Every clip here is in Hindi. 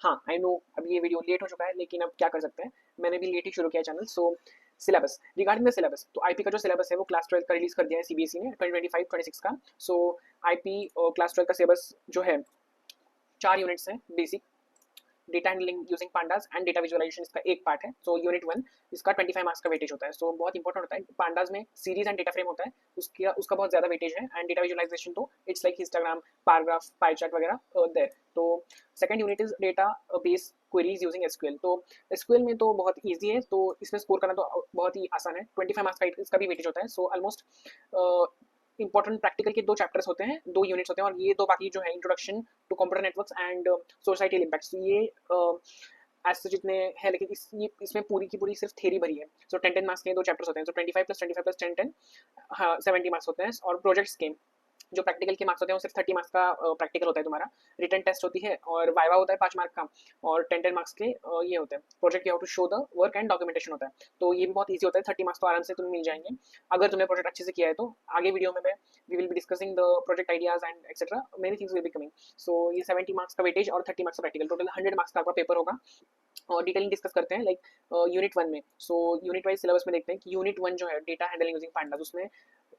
हाँ आई नो अभी ये वीडियो लेट हो चुका है, लेकिन अब क्या कर सकते हैं, मैंने भी लेट ही शुरू किया channel. So syllabus, regarding the syllabus, तो आईपी का जो सिलेबस है वो क्लास 12 का रिलीज कर दिया है सीबीएसई ने 2025-26 का। सो आईपी क्लास 12 का सिलेबस जो है 4 यूनिट्स हैं basic, data handling using pandas and data visualization इसका एक पार्ट है। सो यूनिट 1 इसका 25 मार्क्स का वेटेज होता है। सो बहुत इंपॉर्टेंट होता है। पांडास में सीरीज एंड डेटा फ्रेम होता है, उसका बहुत ज्यादा वेटेज है। एंड डेटा विजुअलाइजेशन तो it's like histogram, paragraph, pie chart वगैरह देयर। तो second unit is data base queries using SQL. तो एसक्यूएल में तो बहुत ईजी है, तो इसमें स्कोर करना तो बहुत ही आसान है। 25 मार्क्स का इसका भी वेटेज होता है। सो ऑलमोस्ट इंपॉर्टेंट प्रैक्टिकल के 2 चैप्टर्स होते हैं, 2 यूनिट्स होते हैं, और ये दो बाकी जो है introduction to computer networks and societal impacts, ये एज सच जितने हैं, लेकिन इसमें पूरी की पूरी सिर्फ थ्योरी भरी है। सो 10 मार्क्स के 2 चैप्टर्स होते हैं। सो 25 + 10 हाँ 70 मार्क्स होते हैं। और प्रोजेक्ट्स के जो प्रैक्टिकल के मार्क्स होते हैं वो सिर्फ 30 मार्क्स का प्रैक्टिकल होता है तुम्हारा। रिटन टेस्ट होती है और वाइवा होता है 5 मार्क का, और 10 मार्क्स के ये होते हैं project, you have to show the work and documentation होता है। तो ये भी बहुत ईजी होता है, 30 मार्क्स तो आराम से तुम्हें मिल जाएंगे अगर तुमने प्रोजेक्ट अच्छे से किया है। तो आगे वीडियो में we will be discussing the project ideas and etcetera, many things will be coming. So ये 70 मार्क्स का वेटेज और 30 मार्क्स का प्रैक्टिकल, टोटल 100 मार्क्स का आपका पेपर होगा। और डिटेलिंग डिस्कस करते हैं लाइक यूनिट 1 में। सो यूनिट वाइज सिलेबस में देखते हैं कि यूनिट 1 जो है डेटा हैंडलिंग यूजिंग पांडास, उसमें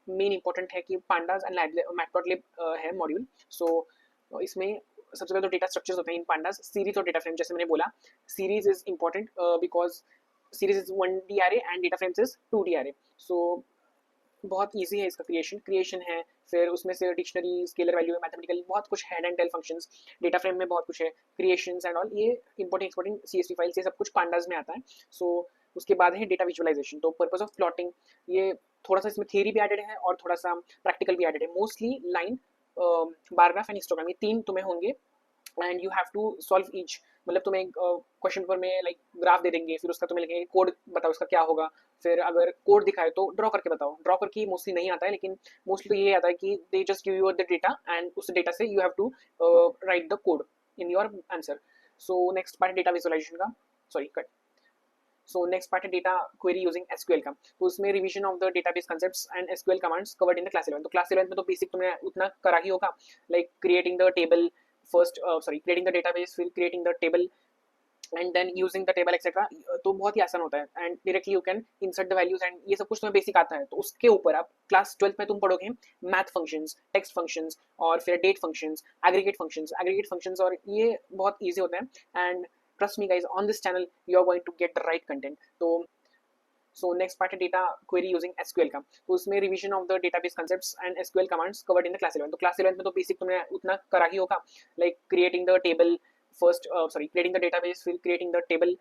मेन इंपॉर्टेंट है कि पांडास एंड मैटप्लॉटलिब है मॉड्यूल। सो इसमें सबसे पहले तो डेटा स्ट्रक्चर्स होते हैं इन पांडास, सीरीज और डेटा फ्रेम। जैसे मैंने बोला, series is important because series is 1D array and data frames is 2D array। सो बहुत ईजी है इसका क्रिएशन है। फिर उसमें से डिक्शनरी, स्केलर वैल्यू, मैथमेटिकल, बहुत कुछ है, and tail functions. Data frame में बहुत कुछ है, क्रिएशंस एंड ऑल, ये इंपोर्टिंग एक्सपोर्टिंग CSV फाइल्स, ये सब कुछ पांडास में आता है। सो उसके बाद है डेटा विजुअलाइजेशन। तो पर्पस ऑफ प्लॉटिंग, ये थोड़ा सा इसमें थियरी भी एडेड है और थोड़ा सा प्रैक्टिकल भी एडेड है। Mostly line, bar graph and histogram, ये 3 तुम्हें होंगे and you have to solve each. मतलब तुम्हें क्वेश्चन पेपर में लाइक ग्राफ दे देंगे, फिर उसका तुम्हें लिखेंगे कोड, बताओ उसका क्या होगा। फिर अगर कोड दिखाए तो ड्रॉ करके बताओ। ड्रॉ करके मोस्टली नहीं आता है, लेकिन मोस्टली तो ये आता है कि they just give you the data and उस डेटा से you have to write the code in your answer. So next part है डेटा विजुअलाइजेशन का, sorry cut. So next part है डेटा क्वेरी यूजिंग एसक्यूएल का। तो उसमें revision of the database concepts and SQL commands covered in the class 11। तो क्लास 11 में तो बेसिक तुमने उतना करा ही होगा, like creating the table first, creating the database, फिर creating the table and then using the table etcetera. तो बहुत ही आसान होता है and directly you can insert the values and ये सब कुछ तुम्हें बेसिक आता है। तो उसके ऊपर आप क्लास 12 में तुम पढ़ोगे मैथ फंक्शंस, टेक्स्ट फंक्शंस, और फिर डेट फंक्शंस, एग्रीगेट फंक्शंस, और ये बहुत ईजी होते हैं। And trust me guys, on this channel you are going to get the right content. तो सो नेक्स्ट पार्ट है डेटा क्वेरी यूजिंग एसक्यूएल का। तो उसमें revision of the database concepts and SQL commands covered in the class 11। तो क्लास 11 में तो बेसिक तुमने उतना करा ही होगा, like creating the table first, creating the database, फिर creating the table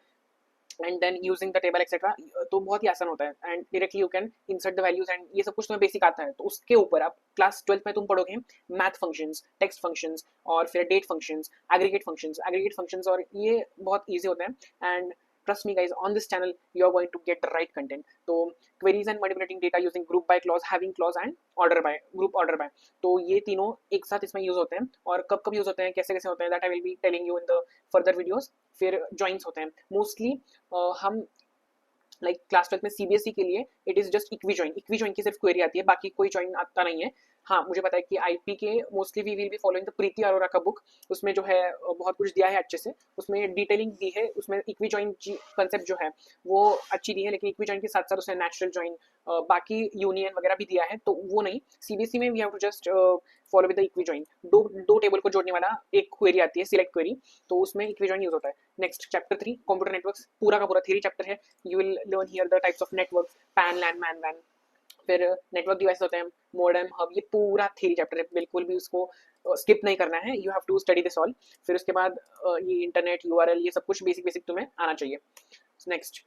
and then using the table etcetera. तो बहुत ही आसान होता है and directly you can insert the values and ये सब कुछ तुम्हें बेसिक आता है। तो उसके ऊपर आप क्लास 12 में तुम पढ़ोगे मैथ फंक्शंस, टेक्स्ट फंक्शंस, और फिर डेट फंक्शंस, एग्रीगेट फंक्शंस, और ये बहुत ईजी होते हैं। And trust me guys, on this channel you are going to get the right content. तो queries and manipulating data using group by clause, having clause and order by, group order by, तो ये तीनों एक साथ इसमें यूज होते हैं। और कब कब यूज होते हैं, कैसे कैसे होते हैं, that I will be telling you in the further videos। फिर joins होते हैं मोस्टली, हम लाइक क्लास 12 में सीबीएसई के लिए it is just equi join की सिर्फ क्वेरी आती है, बाकी कोई ज्वाइन आता नहीं है। हाँ मुझे पता है कि आईपी के mostly we will be following the Preeti Arora का बुक, उसमें जो है बहुत कुछ दिया है अच्छे से, उसमें डिटेलिंग दी है, उसमें इक्वी ज्वाइन कंसेप्ट जो है वो अच्छी दी है। लेकिन इक्वी ज्वाइन के साथ साथ उसने नेचुरल ज्वाइन, बाकी यूनियन वगैरह भी दिया है, तो वो नहीं। सीबीएसई में we have to just follow with the equi join. दो टेबल को जोड़ने वाला एक क्वेरी आती है, सिलेक्ट क्वेरी, तो उसमें इक्वी ज्वाइन यूज होता है। नेक्स्ट चैप्टर 3 कंप्यूटर नेटवर्क्स, पूरा का पूरा थ्योरी चैप्टर है। You will learn here the types of network, PAN, LAN, MAN, वैन। फिर नेटवर्क डिवाइस होते हैं, मॉडेम, हब, ये पूरा थ्योरी चैप्टर है, बिल्कुल भी उसको स्किप नहीं करना है। You have to study this all. फिर उसके बाद ये इंटरनेट, यूआरएल, ये सब कुछ बेसिक तुम्हें आना चाहिए। नेक्स्ट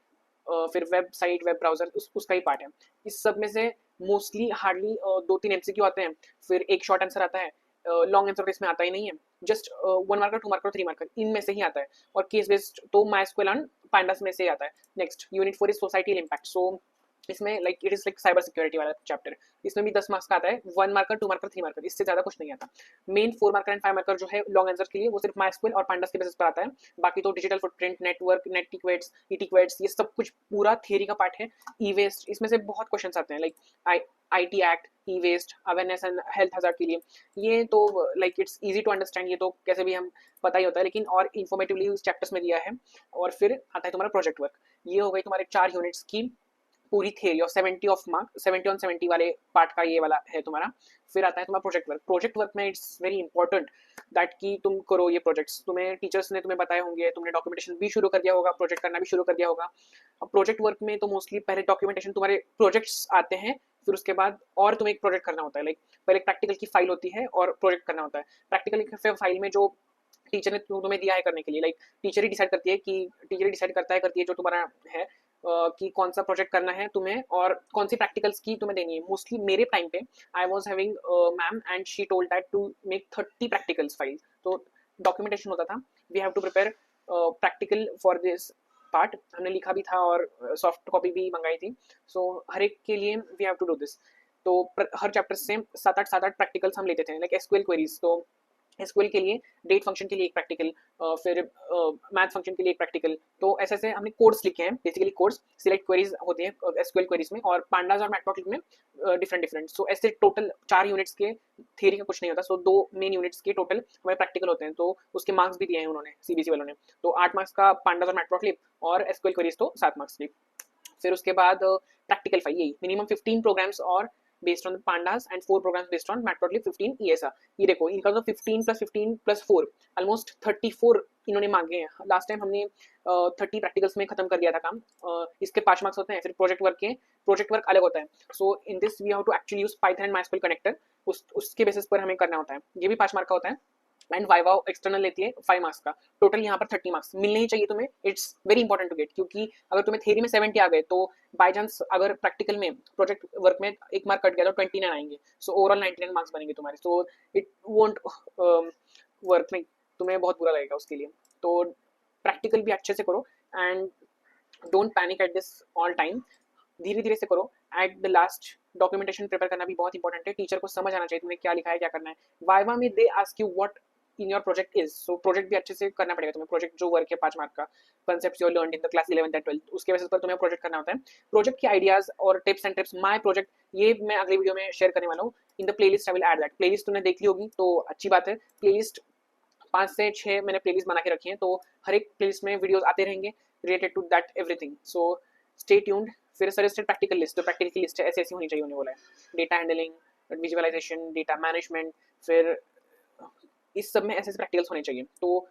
फिर वेबसाइट, वेब ब्राउजर, उसका ही पार्ट है। इस सब में से मोस्टली हार्डली 2-3 MCQ आते हैं, फिर एक शॉर्ट आंसर आता है। लॉन्ग आंसर इसमें आता ही नहीं है, जस्ट 1 मार्कर, 2 मार्कर, 3 मार्कर, इनमें से ही आता है। और केस बेस्ड तो MySQL एंड पांडास में से ही आता है। Next unit 4 is societal impact. So इसमें like it is like cyber security वाला चैप्टर, इसमें भी 10 मार्क्स का आता है। 1 मार्कर, 2 मार्कर, 3 मार्कर, इससे ज्यादा कुछ नहीं आता। मेन 4 मार्कर एंड 5 मार्कर जो है लॉन्ग आंसर के लिए, वो सिर्फ MySQL और पांडास के बेसिस पर आता है। बाकी तो डिजिटल फुटप्रिंट, नेटवर्क, नेटिक्वेट्स, इटिक्वेट्स, ये सब कुछ पूरा थियरी का पार्ट है। ई वेस्ट, इसमें से बहुत क्वेश्चन आते हैं, like IT act, e waste, awareness and health hazard के लिए। ये तो like it's easy to understand, ये तो कैसे भी हम पता ही होता है, लेकिन और इन्फॉर्मेटिवली उस चैप्टर्स में दिया है। और फिर आता है तुम्हारा प्रोजेक्ट वर्क। ये हो गई तुम्हारे 4 यूनिट्स की पूरी थियरी और 70 ऑफ मार्क, 70 ऑन 70 वाले पार्ट का ये वाला है तुम्हारा। फिर आता है तुम्हारा प्रोजेक्ट वर्क। प्रोजेक्ट वर्क में इट्स वेरी इंपॉर्टेंट दैट कि तुम करो ये प्रोजेक्ट्स। तुम्हें टीचर्स ने तुम्हें बताए होंगे, तुमने डॉक्यूमेंटेशन भी शुरू कर दिया होगा, प्रोजेक्ट करना भी शुरू कर दिया होगा। अब प्रोजेक्ट वर्क में तो मोस्टली पहले डॉक्यूमेंटेशन तुम्हारे प्रोजेक्ट्स आते हैं, फिर उसके बाद और तुम्हें एक प्रोजेक्ट करना होता है। लाइक पहले प्रैक्टिकल की फाइल होती है और प्रोजेक्ट करना होता है। प्रैक्टिकल फाइल में जो टीचर ने तुम्हें दिया है करने के लिए, लाइक टीचर ही डिसाइड करती है कि टीचर ही डिसाइड करती है जो तुम्हारा है कि कौन सा प्रोजेक्ट करना है तुम्हें और कौन सी प्रैक्टिकल्स की तुम्हें देनी है। मोस्टली मेरे टाइम पे I was having ma'am and she told that to make 30 practicals file. तो डॉक्यूमेंटेशन होता था, we have to prepare practical for this part. हमने लिखा भी था और सॉफ्ट कॉपी भी मंगाई थी। सो हर एक के लिए we have to do this. तो हर चैप्टर से 7-8 प्रैक्टिकल्स हम लेते थे, लाइक एसक्यूएल क्वेरीज। तो एसक्यूएल के लिए डेट फंक्शन के लिए एक प्रैक्टिकल, फिर मैथ फंक्शन के लिए एक प्रैक्टिकल। तो ऐसे ऐसे हमने कोड्स लिखे हैं, बेसिकली कोड्स सिलेक्ट क्वेरीज होते हैं एसक्यूएल क्वेरीज में, और पांडास और मैटप्लॉटलिब में डिफरेंट डिफरेंट। सो ऐसे टोटल 4 यूनिट्स के थियरी का कुछ नहीं होता। सो 2 मेन यूनिट्स के टोटल हमारे प्रैक्टिकल होते हैं। तो उसके मार्क्स भी दिए हैं उन्होंने सीबीएसई वालों ने। तो 8 मार्क्स का पांडास और मैटप्लॉटलिब और एसक्यूएल क्वेरीज तो 7 मार्क्स की। फिर उसके बाद प्रैक्टिकल फाइल, यही मिनिमम 15 प्रोग्राम्स और based on pandas and 4 programs based on matplotlib 15 ESR। ये देखो इनका तो 15 + 15 + 4 ऑलमोस्ट 34 इन्होंने मांगे हैं। लास्ट टाइम हमने 30 प्रैक्टिकल्स में खत्म कर दिया था काम। इसके 5 मार्क्स होते हैं। फिर प्रोजेक्ट वर्क अलग होता है। So in this we have to actually use Python and MySQL connector, उसके बेसिस पर हमें करना होता है। ये भी 5 मार्क का होता है। एंड वाइवा एक्सटर्नल लेती है 5 मार्क्स का। टोटल यहाँ पर 30 मार्क्स मिलने ही चाहिए तुम्हें। It's very important to get, क्योंकि अगर तुम्हें थ्योरी में 70 आ गए तो बाई चांस अगर प्रैक्टिकल में प्रोजेक्ट वर्क में 1 मार्क कट गया तो 29 आएंगे। सो ओवरऑल 99 मार्क्स बनेंगे तुम्हारे। सो इट वोंट वर्क, नहीं तुम्हें बहुत बुरा लगेगा उसके लिए। तो प्रैक्टिकल भी अच्छे से करो and don't panic at this all time. धीरे धीरे से करो। At the last documentation prepare करना भी बहुत इंपॉर्टेंट है। टीचर को समझ आना चाहिए तुम्हें क्या लिखा है, क्या करना है। वाइवा में they ask you what in your project is. So project भी अच्छे से करना पड़ेगा तुम्हें। प्रोजेक्ट जो वर्क है 5 मार्क का, concepts you learned in the class 11th and 12th, उसके बेसिस पर तुम्हें प्रोजेक्ट करना होता है। प्रोजेक्ट के आइडियाज और tips and trips, my project, ये मैं अगले वीडियो में शेयर करने वाला हूँ। In the playlist I will add that. Playlist तुमने देख ली होगी तो अच्छी बात है। प्लेलिस्ट 5 से 6 मैंने प्लेलिस्ट बना के रखी है, तो हर एक प्लेलिस्ट में वीडियोस आते रहेंगे related to that everything. So stay tuned. फिर सजेस्टेड प्रैक्टिकल लिस्ट, जो प्रैक्टिकल की लिस्ट है ऐसी ऐसी होनी चाहिए, उन्हें बोला है। Data handling, visualisation, data management, फिर इस सब में ऐसे ऐसे प्रैक्टिकल्स होने चाहिए। तो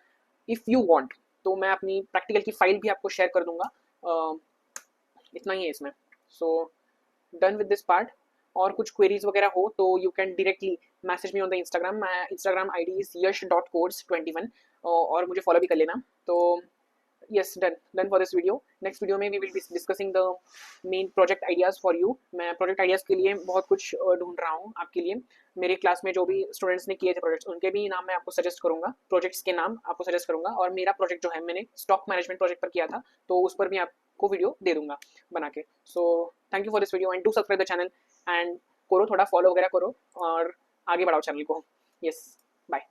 इफ़ यू वांट तो मैं अपनी प्रैक्टिकल की फाइल भी आपको शेयर कर दूंगा। इतना ही है इसमें। So done with this part. और कुछ क्वेरीज वगैरह हो तो you can directly message me on the Instagram. My Instagram ID is yash.codes21 और मुझे फॉलो भी कर लेना। तो yes, done for this video. Next video में we will be discussing the main project ideas for you। मैं project ideas के लिए बहुत कुछ ढूंढ रहा हूँ आपके लिए। मेरे क्लास में जो भी स्टूडेंट्स ने किए थे प्रोजेक्ट्स, उनके भी नाम मैं आपको सजेस्ट करूंगा, प्रोजेक्ट्स के नाम आपको सजेस्ट करूंगा। और मेरा प्रोजेक्ट जो है मैंने स्टॉक मैनेजमेंट प्रोजेक्ट पर किया था, तो उस पर भी आपको वीडियो दे दूंगा बना के। So thank you for this video and do subscribe the channel and करो थोड़ा फॉलो वगैरह करो और आगे बढ़ाओ चैनल को। Yes, bye.